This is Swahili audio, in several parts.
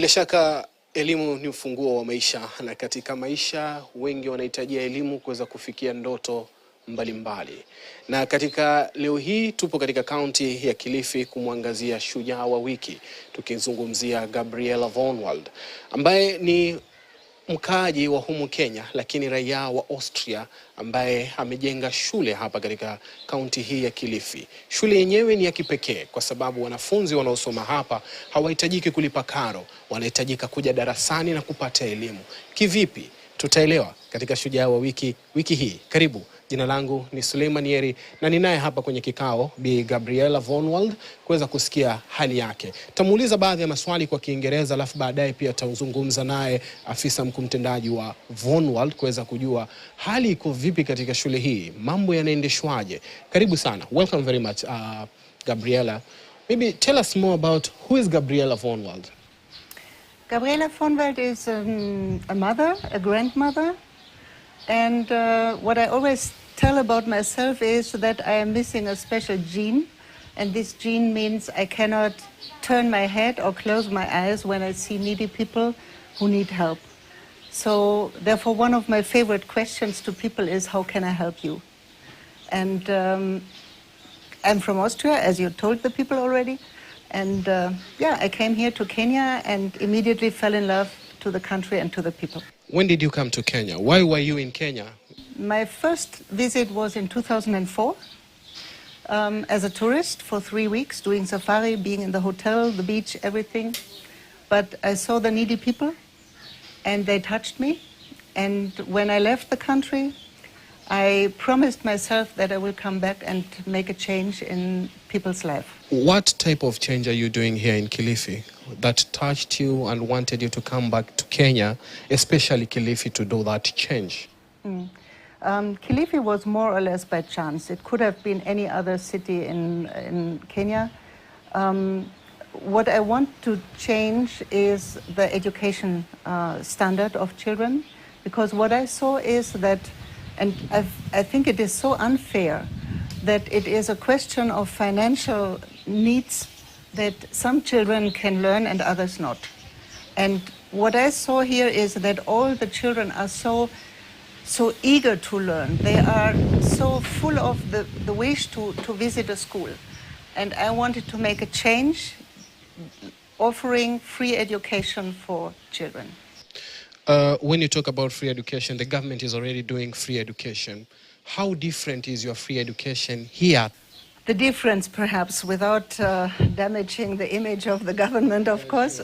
Bila shaka elimu ni ufunguo wa maisha, na katika maisha wengi wanahitajia elimu kuweza kufikia ndoto mbalimbali. Na katika leo hii tupo katika kaunti ya Kilifi kumwangazia shujaa wa wiki, tukizungumzia Gabriela ambaye ni mkaaji wa humu Kenya lakini raia wa Austria, ambaye amejenga shule hapa katika kaunti hii ya Kilifi. Shule yenyewe ni ya kipekee kwa sababu wanafunzi wanaosoma hapa hawahitajiki kulipa karo, wanahitajika kuja darasani na kupata elimu. Kivipi? Tutaelewa katika shujaa wa wiki hii. Karibu. Jina langu ni Suleiman Yeri na ninaye hapa kwenye kikao Bi Gabriela kuweza kusikia hali yake. Tamuuliza baadhi ya maswali kwa Kiingereza, alafu baadaye pia tazungumza naye afisa mkuu mtendaji wa kuweza kujua hali iko vipi katika shule hii, mambo yanaendeshwaje. Karibu sana. Welcome very much, Gabriela. Maybe tell us more about who is Gabriela Gabriela is a mother, a grandmother. And what I always tell about myself is that I am missing a special gene. And this gene means I cannot turn my head or close my eyes when I see needy people who need help. So therefore, one of my favorite questions to people is, how can I help you? And I'm from Austria, as you told the people already. And yeah, I came here to Kenya and immediately fell in love to the country and to the people. When did you come to Kenya? Why were you in Kenya? My first visit was in 2004 as a tourist for 3 weeks, doing safari, being in the hotel, the beach, everything. But I saw the needy people and they touched me. And when I left the country, I promised myself that I will come back and make a change in people's life. What type of change are you doing here in Kilifi that touched you and wanted you to come back to Kenya, especially Kilifi, to do that change? Kilifi was more or less by chance. It could have been any other city in Kenya. What I want to change is the education standard of children, because what I saw is that, and I think it is so unfair, that it is a question of financial needs that some children can learn and others not. And what I saw here is that all the children are so eager to learn. They are so full of the wish to visit a school. And I wanted to make a change, offering free education for children. When you talk about free education, the government is already doing free education. How different is your free education here? The difference, perhaps, without damaging the image of the government, of course.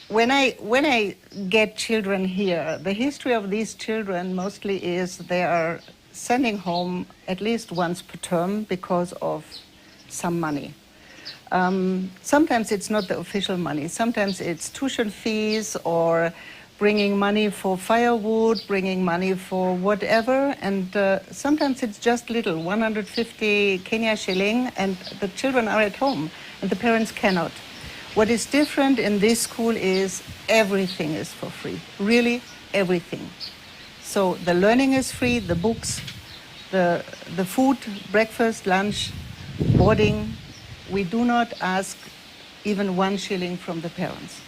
When I get children here, the history of these children mostly is they are sending home at least once per term because of some money. Sometimes it's not the official money. Sometimes it's tuition fees or bringing money for firewood, bringing money for whatever. And sometimes it's just little, 150 Kenya shilling, and the children are at home and the parents cannot. What is different in this school is everything is for free, really everything. So the learning is free, the books, the food, breakfast, lunch, boarding. We do not ask even 1 shilling from the parents.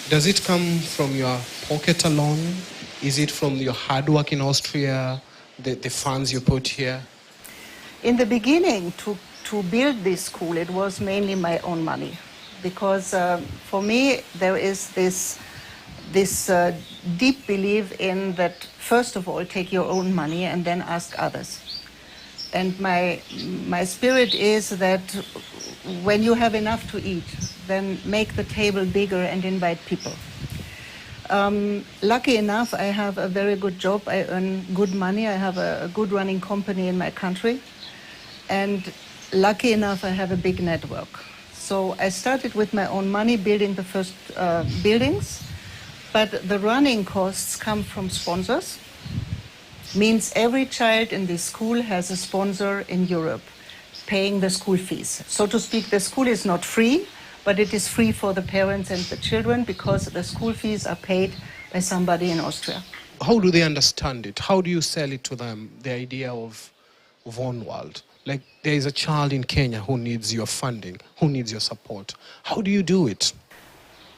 Does it come from your pocket alone? Is it from your hard work in Austria, the funds you put here? In the beginning, to build this school, it was mainly my own money. Because for me, there is this deep belief in that, first of all, take your own money and then ask others. And my spirit is that when you have enough to eat, then make the table bigger and invite people. Lucky enough, I have a very good job. I earn good money. I have a good running company in my country. And lucky enough, I have a big network. So I started with my own money building the first buildings. But the running costs come from sponsors. Means every child in this school has a sponsor in Europe paying the school fees. So to speak, the school is not free, but it is free for the parents and the children because the school fees are paid by somebody in Austria. How do they understand it? How do you sell it to them, the idea of Wohnwald? Like, there is a child in Kenya who needs your funding, who needs your support. How do you do it?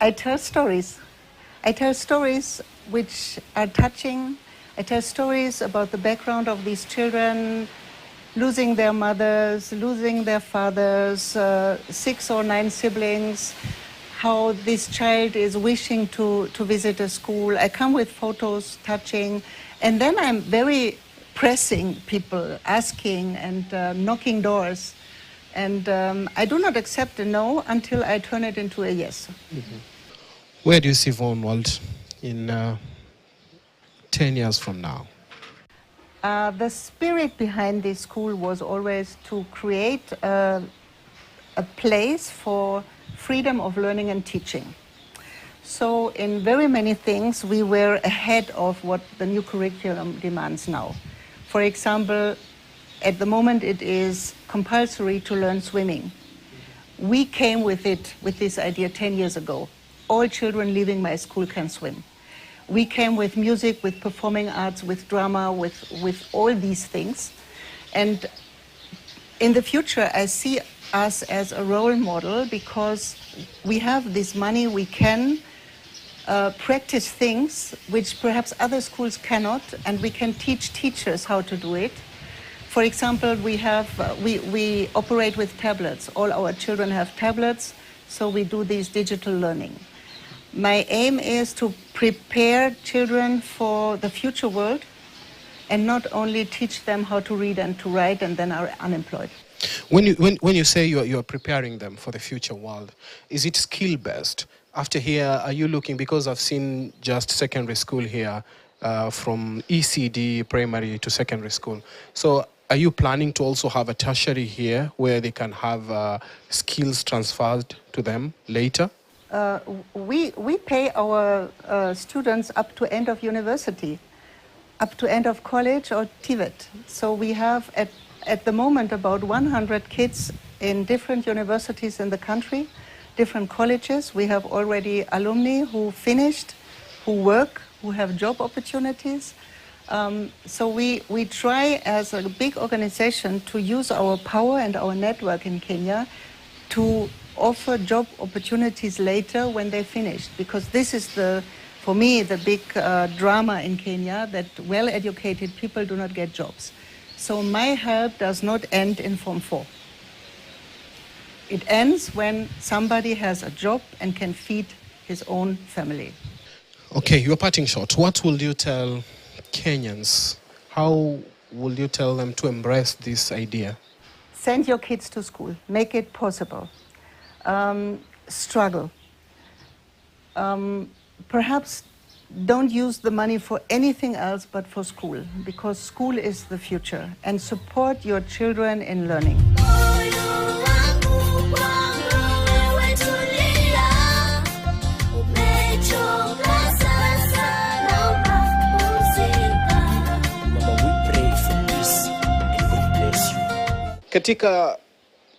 I tell stories. I tell stories which are touching. I tell stories about the background of these children, losing their mothers, losing their fathers, 6 or 9 siblings, how this child is wishing to visit a school. I come with photos, touching, and then I'm very pressing people, asking and knocking doors. And I do not accept a no until I turn it into a yes. Mm-hmm. Where do you see Vonwald in 10 years from now? The spirit behind this school was always to create a place for freedom of learning and teaching. So in very many things, we were ahead of what the new curriculum demands now. For example, at the moment it is compulsory to learn swimming. We came with this idea 10 years ago. All children leaving my school can swim. We came with music, with performing arts, with drama, with all these things. And in the future, I see us as a role model because we have this money, we can practice things which perhaps other schools cannot, and we can teach teachers how to do it. For example, we operate with tablets. All our children have tablets, so we do this digital learning. My aim is to prepare children for the future world and not only teach them how to read and to write and then are unemployed. When you say you're preparing them for the future world, is it skill-based? After here, are you looking, because I've seen just secondary school here, from ECD, primary to secondary school. So are you planning to also have a tertiary here where they can have skills transferred to them later? We pay our students up to end of university, up to end of college or TVET. So we have at the moment about 100 kids in different universities in the country, different colleges. We have already alumni who finished, who work, who have job opportunities. So we try as a big organization to use our power and our network in Kenya to offer job opportunities later when they finished, because this is for me the big drama in Kenya, that well-educated people do not get jobs. So my help does not end in Form 4. It ends when somebody has a job and can feed his own family. Okay, your parting shot. What will you tell Kenyans? How will you tell them to embrace this idea? Send your kids to school. Make it possible. Struggle. Perhaps don't use the money for anything else but for school, because school is the future, and support your children in learning. Katika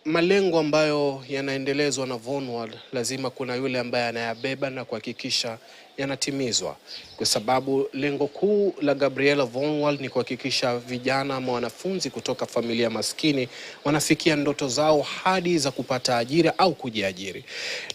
malengo ambayo yanaendelezwa na Vonwald, lazima kuna yule ambaye anayabeba na kuhakikisha yanatimizwa, kwa sababu lengo kuu la Gabriela Vonwald ni kuhakikisha vijana ama wanafunzi kutoka familia maskini wanafikia ndoto zao hadi za kupata ajira au kujiajiri.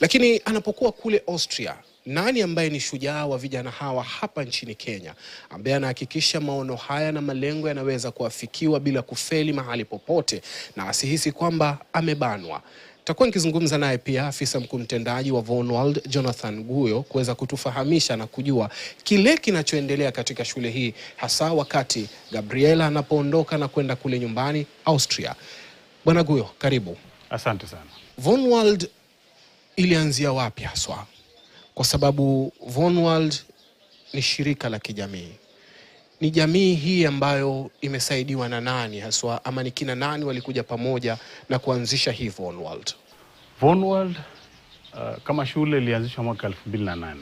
Lakini anapokuwa kule Austria, nani ambaye ni shujaa wa vijana hawa hapa nchini Kenya, ambaye anahakikisha maono haya na malengo yanaweza kuafikiwa bila kufeli mahali popote na asihisi kwamba amebanwa? Takuwa nikizungumza naye pia afisa mkuu mtendaji wa Vonwald, Jonathan Guyo, kuweza kutufahamisha na kujua kile kinachoendelea katika shule hii, hasa wakati Gabriela anapoondoka na kwenda kule nyumbani Austria. Bwana Guyo, karibu. Asante sana. Vonwald ilianzia wapi haswa? Kwa sababu Vonwald ni shirika la kijamii. Ni jamii hii ambayo imesaidiwa na nani haswa, ama ni kina nani walikuja pamoja na kuanzisha hii Vonwald? Vonwald kama shule ilianzishwa mwaka 2008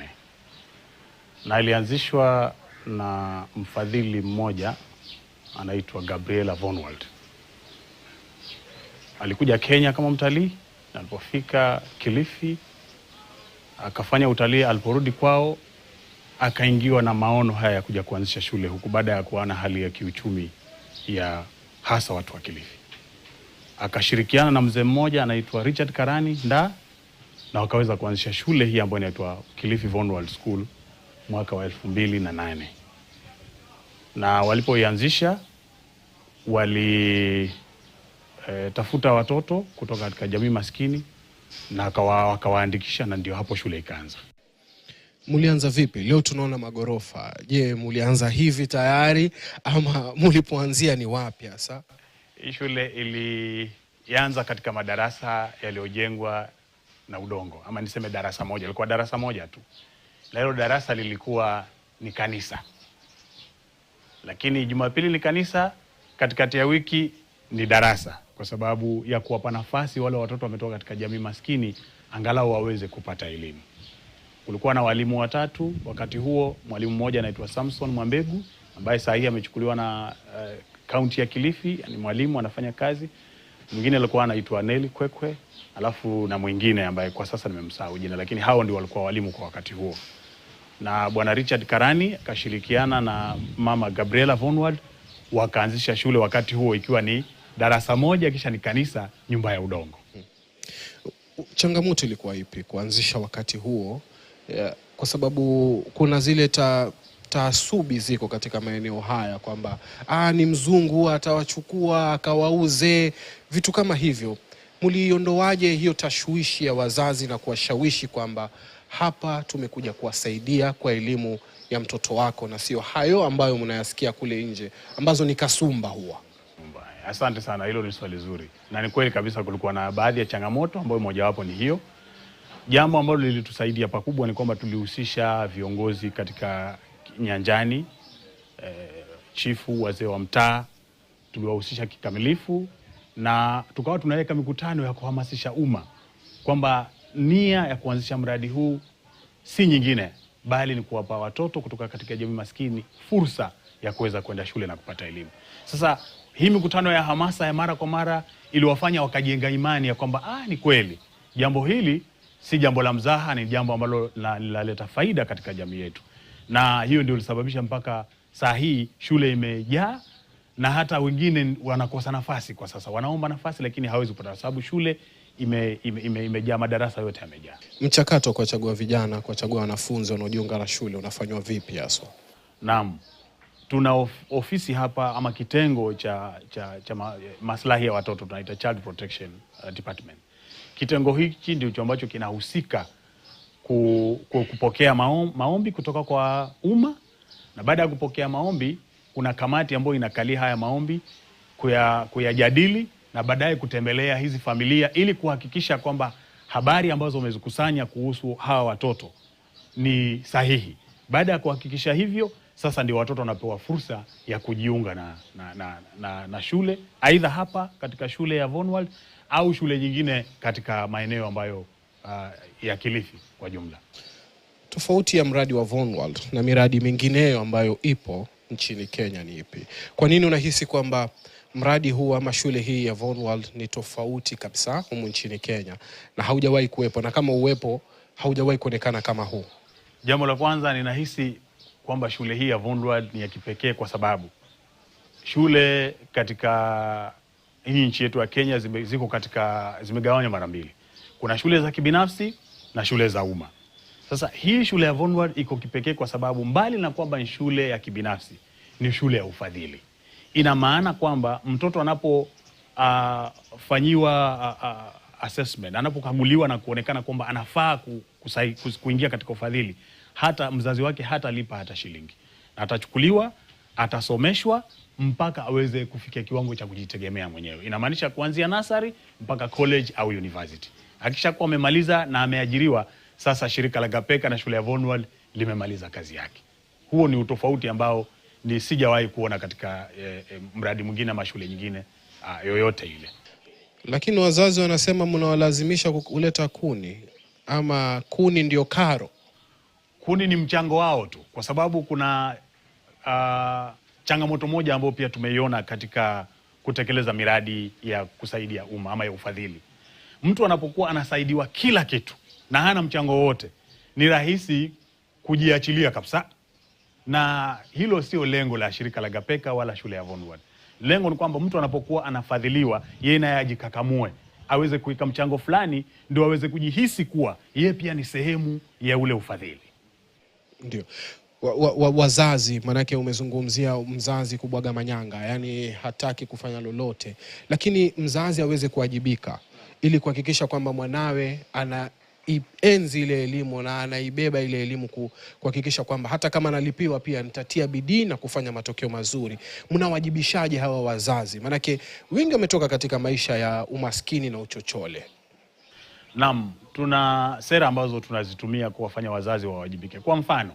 na ilianzishwa na mfadhili mmoja anaitwa Gabriela Vonwald. Alikuja Kenya kama mtalii, na alipofika Kilifi akafanya utalii. Aliporudi kwao akaingiwa na maono haya ya kuja kuanzisha shule huku, baada ya kuona hali ya kiuchumi ya hasa watu wa Kilifi. Akashirikiana na mzee mmoja anaitwa Richard Karani Nda, na wakaweza kuanzisha shule hii ambayo inaitwa Kilifi Vonwald School mwaka wa 2008. Na walipoianzisha tafuta watoto kutoka katika jamii maskini na wakawaandikisha, na ndio hapo shule ikaanza. Mulianza vipi? Leo tunaona magorofa. Je, mulianza hivi tayari ama mulipoanzia ni wapi hasa? Hii shule ilianza katika madarasa yaliyojengwa na udongo, ama niseme darasa moja. Ilikuwa darasa moja tu. Na hilo darasa lilikuwa ni kanisa. Lakini Jumapili ni kanisa, katikati ya wiki ni darasa, kwa sababu ya kuwapa nafasi wale watoto wametoka katika jamii maskini angalau waweze kupata elimu. Kulikuwa na walimu watatu wakati huo. Mwalimu mmoja anaitwa Samson Mwambegu ambaye sasa hivi amechukuliwa na kaunti ya Kilifi, yani mwalimu anafanya kazi. Mwingine alikuwa anaitwa Nelly Kwekwe, alafu na mwingine ambaye kwa sasa nimemsahau jina, lakini hao ndio walikuwa walimu kwa wakati huo. Na bwana Richard Karani akashirikiana na mama Gabriela Vonwald wakaanzisha shule wakati huo ikiwa ni darasa moja kisha ni kanisa, nyumba ya udongo. Changamoto ilikuwa ipi kuanzisha wakati huo? Kwa sababu kuna zile taasubi ziko katika maeneo haya kwamba ni mzungu atawachukua akawauze, vitu kama hivyo. Muliondoaje hiyo tashwishi ya wazazi na kuwashawishi kwamba hapa tumekuja kuwasaidia kwa elimu ya mtoto wako na sio hayo ambayo mnayasikia kule nje ambazo ni kasumba huwa? Asante sana, hilo ni swali zuri. Na ni kweli kabisa kulikuwa na baadhi ya changamoto ambayo mojawapo ni hiyo. Jambo ambalo lilitusaidia pakubwa ni kwamba tulihusisha viongozi katika nyanjani, chifu, wazee wa mtaa, tuliwahusisha kikamilifu, na tukawa tunaweka mikutano ya kuhamasisha umma kwamba nia ya kuanzisha mradi huu si nyingine bali ni kuwapa watoto kutoka katika jamii maskini fursa ya kuweza kwenda shule na kupata elimu. Sasa hii mikutano ya hamasa ya mara kwa mara iliwafanya wakajenga imani ya kwamba ni kweli jambo hili si jambo la mzaha, ni jambo ambalo linaleta faida katika jamii yetu. Na hiyo ndio ilisababisha mpaka saa hii shule imejaa, na hata wengine wanakosa nafasi kwa sasa. Wanaomba nafasi lakini hawezi kupata sababu shule imejaa, madarasa yote yamejaa. Mchakato kwa kuchagua vijana, kwa kuchagua wanafunzi wanaojiunga na shule unafanywa vipi hasa? Naam. Tuna ofisi hapa ama kitengo cha maslahi ya watoto, tunaita Child Protection Department. Kitengo hiki ndio ambacho kinahusika kupokea maombi kutoka kwa umma, na baada ya kupokea maombi kuna kamati ambayo inakalia haya maombi kuyajadili na baadaye kutembelea hizi familia ili kuhakikisha kwamba habari ambazo wamezikusanya kuhusu hawa watoto ni sahihi. Baada ya kuhakikisha hivyo, sasa ndio watoto wanapewa fursa ya kujiunga na shule, aidha hapa katika shule ya Vonwald au shule nyingine katika maeneo ambayo ya Kilifi kwa jumla. Tofauti ya mradi wa Vonwald na miradi mingineyo ambayo ipo nchini Kenya ni ipi? Kwa nini unahisi kwamba mradi huu ama shule hii ya Vonwald ni tofauti kabisa humu nchini Kenya na haujawahi kuwepo, na kama uwepo haujawahi kuonekana kama huu? Jambo la kwanza, ninahisi kwamba shule hii ya Vonwald ni ya kipekee kwa sababu shule katika hii nchi yetu ya Kenya zimegawanywa mara mbili. Kuna shule za kibinafsi na shule za umma. Sasa hii shule ya Vonwald iko kipekee kwa sababu mbali na kwamba ni shule ya kibinafsi, ni shule ya ufadhili. Ina maana kwamba mtoto anapofanyiwa assessment, anapokaguliwa na kuonekana kwamba anafaa kuingia katika ufadhili, hata mzazi wake hatalipa hata shilingi. Na atachukuliwa, atasomeshwa mpaka aweze kufikia kiwango cha kujitegemea mwenyewe. Inamaanisha kuanzia nursery mpaka college au university. Akishakuwa amemaliza na ameajiriwa, sasa shirika la Gapeka na shule ya Vonwald limemaliza kazi yake. Huo ni utofauti ambao ni sijawahi kuona katika mradi mwingine ama shule nyingine yoyote ile. Lakini wazazi wanasema mnawalazimisha kuleta kuni, ama kuni ndio karo? Kuni ni mchango wao tu, kwa sababu kuna changamoto moja ambayo pia tumeiona katika kutekeleza miradi ya kusaidia umma ama ya ufadhili. Mtu anapokuwa anasaidiwa kila kitu na hana mchango wote, ni rahisi kujiachilia kabisa. Na hilo sio lengo la shirika la Gapeka wala shule ya Vonwald. Lengo ni kwamba mtu anapokuwa anafadhiliwa, yeye naye ajikakamue aweze kuweka mchango fulani, ndio aweze kujihisi kuwa yeye pia ni sehemu ya ule ufadhili. Ndio. Wazazi, manake umezungumzia mzazi kubwaga manyanga, yani hataki kufanya lolote, lakini mzazi aweze kuwajibika ili kuhakikisha kwamba mwanawe enzi ile elimu na anaibeba ile elimu, kuhakikisha kwamba hata kama analipiwa pia nitatia bidii na kufanya matokeo mazuri. Mnawajibishaje hawa wazazi? Manake wengi wametoka katika maisha ya umaskini na uchochole. Naam, tuna sera ambazo tunazitumia kuwafanya wazazi wawajibike. Kwa mfano,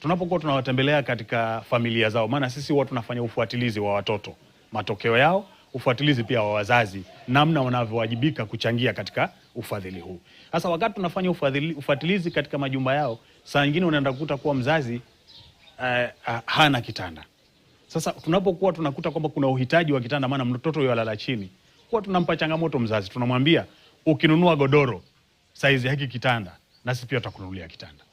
tunapokuwa tunawatembelea katika familia zao, maana sisi huwa tunafanya ufuatilizi wa watoto, matokeo yao, ufuatilizi pia wa wazazi, namna wanavyowajibika kuchangia katika ufadhili huu. Sasa wakati tunafanya ufuatilizi katika majumba yao, saa nyingine unaenda kukuta kuwa mzazi hana kitanda. Sasa tunapokuwa tunakuta kwamba kuna uhitaji wa kitanda, maana mtoto yalala chini, huwa tunampa changamoto mzazi, tunamwambia ukinunua godoro saizi hiki kitanda, nasi pia tutakununulia kitanda.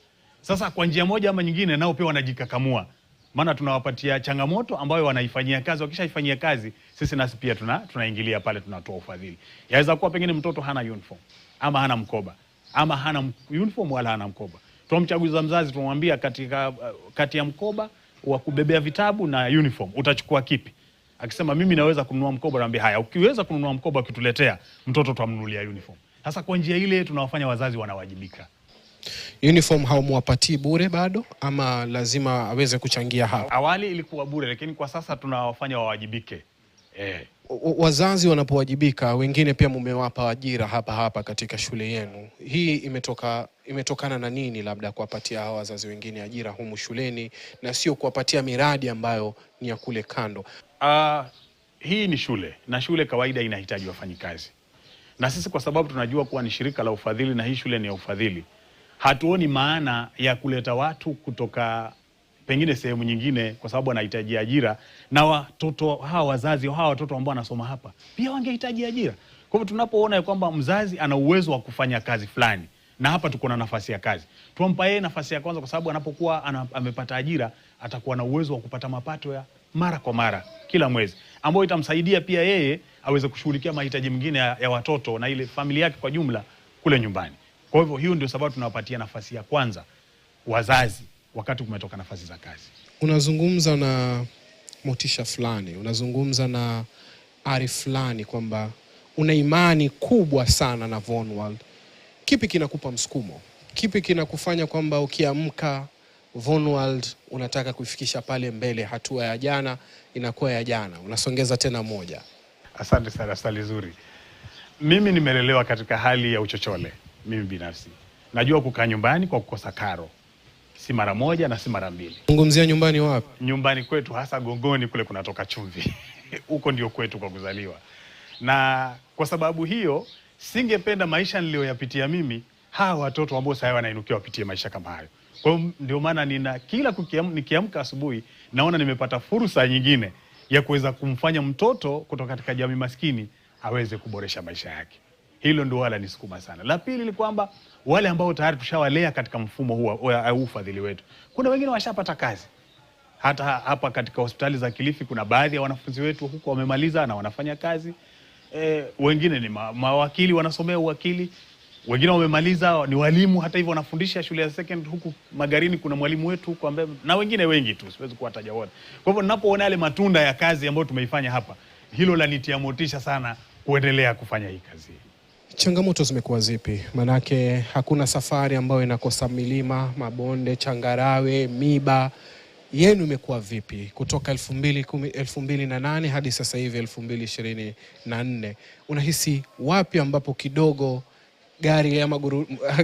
Sasa kwa njia moja ama nyingine nao pia wanajikakamua, maana tunawapatia changamoto ambayo wanaifanyia kazi. Wakishaifanyia kazi, sisi nasi pia tunaingilia pale, tunatoa ufadhili. Yaweza kuwa pengine mtoto hana uniform ama hana mkoba, ama hana uniform wala hana mkoba. Tunamchaguza mzazi, tunamwambia kati ya mkoba wa kubebea vitabu na uniform utachukua kipi? Akisema mimi naweza kununua mkoba, naambia haya, ukiweza kununua mkoba ukituletea mtoto tutamnunulia uniform. Sasa kwa njia ile tunawafanya wazazi wanawajibika. Uniform haumwapatii bure bado ama lazima aweze kuchangia hapa? Awali ilikuwa bure, lakini kwa sasa tunawafanya wawajibike. Wazazi wanapowajibika, wengine pia mumewapa ajira hapa katika shule yenu. Hii imetokana na nini, labda kuwapatia hawa wazazi wengine ajira humu shuleni na sio kuwapatia miradi ambayo ni ya kule kando? Hii ni shule, na shule kawaida inahitaji wafanyikazi. Na sisi kwa sababu tunajua kuwa ni shirika la ufadhili na hii shule ni ya ufadhili, hatuoni maana ya kuleta watu kutoka pengine sehemu nyingine kwa sababu wanahitaji ajira, na watoto hawa wazazi hawa watoto ambao wanasoma hapa pia wangehitaji ajira. Kwa hivyo tunapoona kwamba mzazi ana uwezo wa kufanya kazi fulani na hapa tuko na nafasi ya kazi, tuampa yeye nafasi ya kwanza, kwa sababu anapokuwa amepata ajira atakuwa na uwezo wa kupata mapato ya mara kwa mara kila mwezi, ambayo itamsaidia pia yeye aweze kushughulikia mahitaji mengine ya watoto na ile familia yake kwa jumla kule nyumbani. Kwa hivyo hiyo ndio sababu tunawapatia nafasi ya kwanza wazazi wakati kumetoka nafasi za kazi. Unazungumza na motisha fulani, unazungumza na ari fulani kwamba una imani kubwa sana na Vonworld. Kipi kinakupa msukumo? Kipi kinakufanya kwamba ukiamka Vonworld unataka kuifikisha pale mbele, hatua ya jana inakuwa ya jana, unasongeza tena moja? Asante sana, swali zuri. Mimi nimelelewa katika hali ya uchochole. Mimi binafsi najua kukaa nyumbani kwa kukosa karo, si mara moja na si mara mbili. Zungumzia nyumbani wapi? Nyumbani kwetu hasa Gongoni kule kunatoka chumvi. Huko ndio kwetu kwa kuzaliwa. Na kwa sababu hiyo singependa maisha niliyoyapitia mimi hawa watoto ambao sasa wanainukia wapitie maisha kama hayo. Kwa hiyo ndio maana nikiamka asubuhi naona nimepata fursa nyingine ya kuweza kumfanya mtoto kutoka katika jamii maskini aweze kuboresha maisha yake. Hilo ndio wala nisukuma sana. La pili ni kwamba wale ambao tayari tushawalea katika mfumo huu au ufadhili wetu, kuna wengine washapata kazi. Hata hapa katika hospitali za Kilifi kuna baadhi ya wanafunzi wetu huko wamemaliza na wanafanya kazi. Wengine ni mawakili wanasomea uwakili, wengine wamemaliza ni walimu, hata hivyo wanafundisha shule ya second huku Magarini. Kuna mwalimu wetu huko ambaye, na wengine wengi tu siwezi kuwataja wote. Kwa hivyo ninapoona yale matunda ya kazi ambayo tumeifanya hapa, hilo lanitia motisha sana kuendelea kufanya hii kazi. Changamoto zimekuwa zipi? Manake hakuna safari ambayo inakosa milima, mabonde, changarawe, miba. Yenu imekuwa vipi kutoka 2008 hadi sasa hivi 2024? Unahisi wapi ambapo kidogo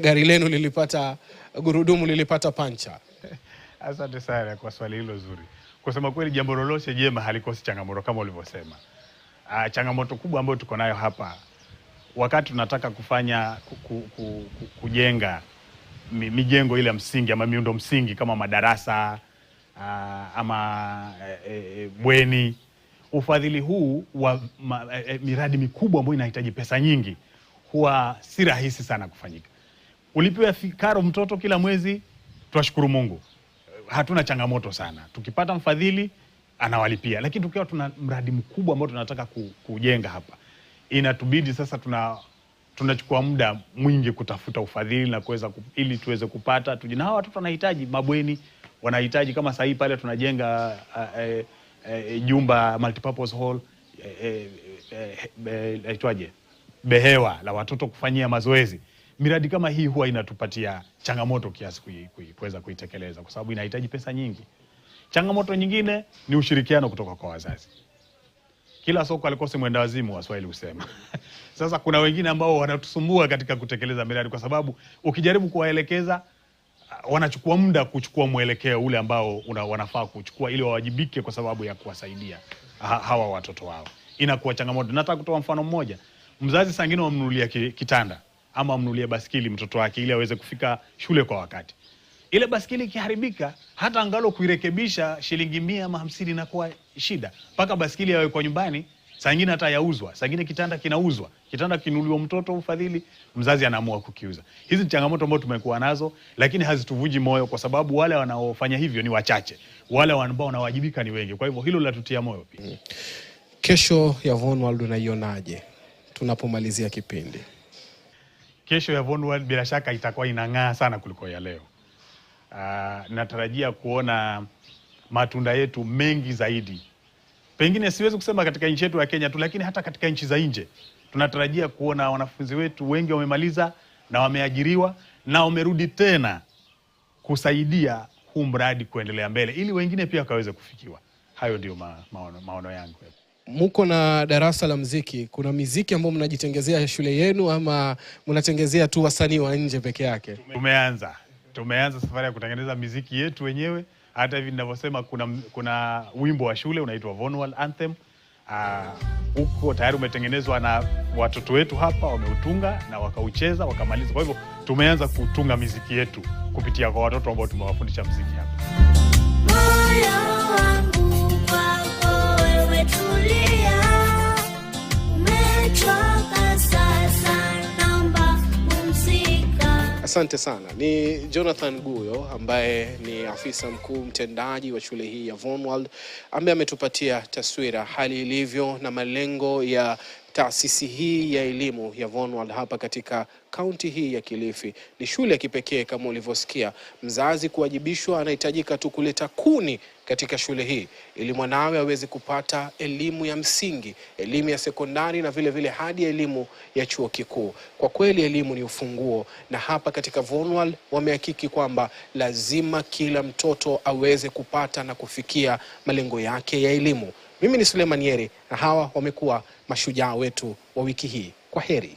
gari lenu lilipata gurudumu, lilipata pancha? Asante sana kwa swali hilo zuri. Kusema kweli, jambo lolote jema halikosi changamoto kama ulivyosema. Changamoto kubwa ambayo tuko nayo hapa wakati tunataka kufanya kujenga mijengo ile msingi ama miundo msingi kama madarasa ama bweni, ufadhili huu wa miradi mikubwa ambayo inahitaji pesa nyingi huwa si rahisi sana kufanyika. Ulipewa karo mtoto kila mwezi, tunashukuru Mungu, hatuna changamoto sana. Tukipata mfadhili anawalipia, lakini tukiwa tuna mradi mkubwa ambao tunataka kujenga hapa, inatubidi sasa tunachukua muda mwingi kutafuta ufadhili na ili tuweze kupata na hawa watoto wanahitaji mabweni, wanahitaji kama sasa hivi pale tunajenga jumba multipurpose hall behewa la watoto kufanyia mazoezi. Miradi kama hii huwa inatupatia changamoto kiasi kuweza kuitekeleza kwa sababu inahitaji pesa nyingi. Changamoto nyingine ni ushirikiano kutoka kwa wazazi. Kila soko alikose mwenda wazimu, Waswahili husema. Sasa kuna wengine ambao wanatusumbua katika kutekeleza miradi kwa sababu ukijaribu kuwaelekeza wanachukua muda kuchukua mwelekeo ule ambao wanafaa kuchukua ili wawajibike kwa sababu ya kuwasaidia hawa watoto wao. Inakuwa changamoto. Nataka kutoa mfano mmoja. Mzazi sangine wamnunulia kitanda ama amnunulie baskeli mtoto wake ili aweze kufika shule kwa wakati. Ile baskeli ikiharibika, hata angalo kuirekebisha shilingi 100 ama 50 inakuwa shida. Paka baskeli yawe kwa nyumbani, saa nyingine hata yauzwa. Saa nyingine kitanda kinauzwa. Kitanda kinunuliwa mtoto ufadhili, mzazi anaamua kukiuza. Hizi ni changamoto ambazo tumekuwa nazo, lakini hazituvuji moyo kwa sababu wale wanaofanya hivyo ni wachache. Wale ambao wanawajibika ni wengi. Kwa hivyo hilo linatutia moyo pia. Kesho ya Vonwald unaionaje tunapomalizia kipindi? Kesho ya Vonwald bila shaka itakuwa inang'aa sana kuliko ya leo. Natarajia kuona matunda yetu mengi zaidi. Pengine siwezi kusema katika nchi yetu ya Kenya tu, lakini hata katika nchi za nje. Tunatarajia kuona wanafunzi wetu wengi wamemaliza na wameajiriwa na wamerudi tena kusaidia huu mradi kuendelea mbele ili wengine pia wakaweze kufikiwa. Hayo ndio maono yangu. Muko na darasa la muziki. Kuna muziki ambao mnajitengezea shule yenu ama mnatengezea tu wasanii wa nje peke yake? Tumeanza safari ya kutengeneza muziki yetu wenyewe. Hata hivi ninavyosema kuna wimbo wa shule unaitwa Vonwald Anthem. Huko tayari umetengenezwa na watoto wetu hapa, wameutunga na wakaucheza wakamaliza. Kwa hivyo tumeanza kutunga muziki yetu kupitia kwa watoto ambao tumewafundisha muziki hapa. Asante sana. Ni Jonathan Guyo ambaye ni afisa mkuu mtendaji wa shule hii ya Vonwald ambaye ametupatia taswira hali ilivyo na malengo ya taasisi hii ya elimu ya Vonwald hapa katika kaunti hii ya Kilifi. Ni shule ya kipekee kama ulivyosikia. Mzazi kuwajibishwa, anahitajika tu kuleta kuni katika shule hii ili mwanawe aweze kupata elimu ya msingi, elimu ya sekondari na vile vile hadi elimu ya chuo kikuu. Kwa kweli elimu ni ufunguo, na hapa katika Vonwald wamehakiki kwamba lazima kila mtoto aweze kupata na kufikia malengo yake ya elimu. Mimi ni Suleiman Yeri na hawa wamekuwa mashujaa wetu wa wiki hii. Kwa heri.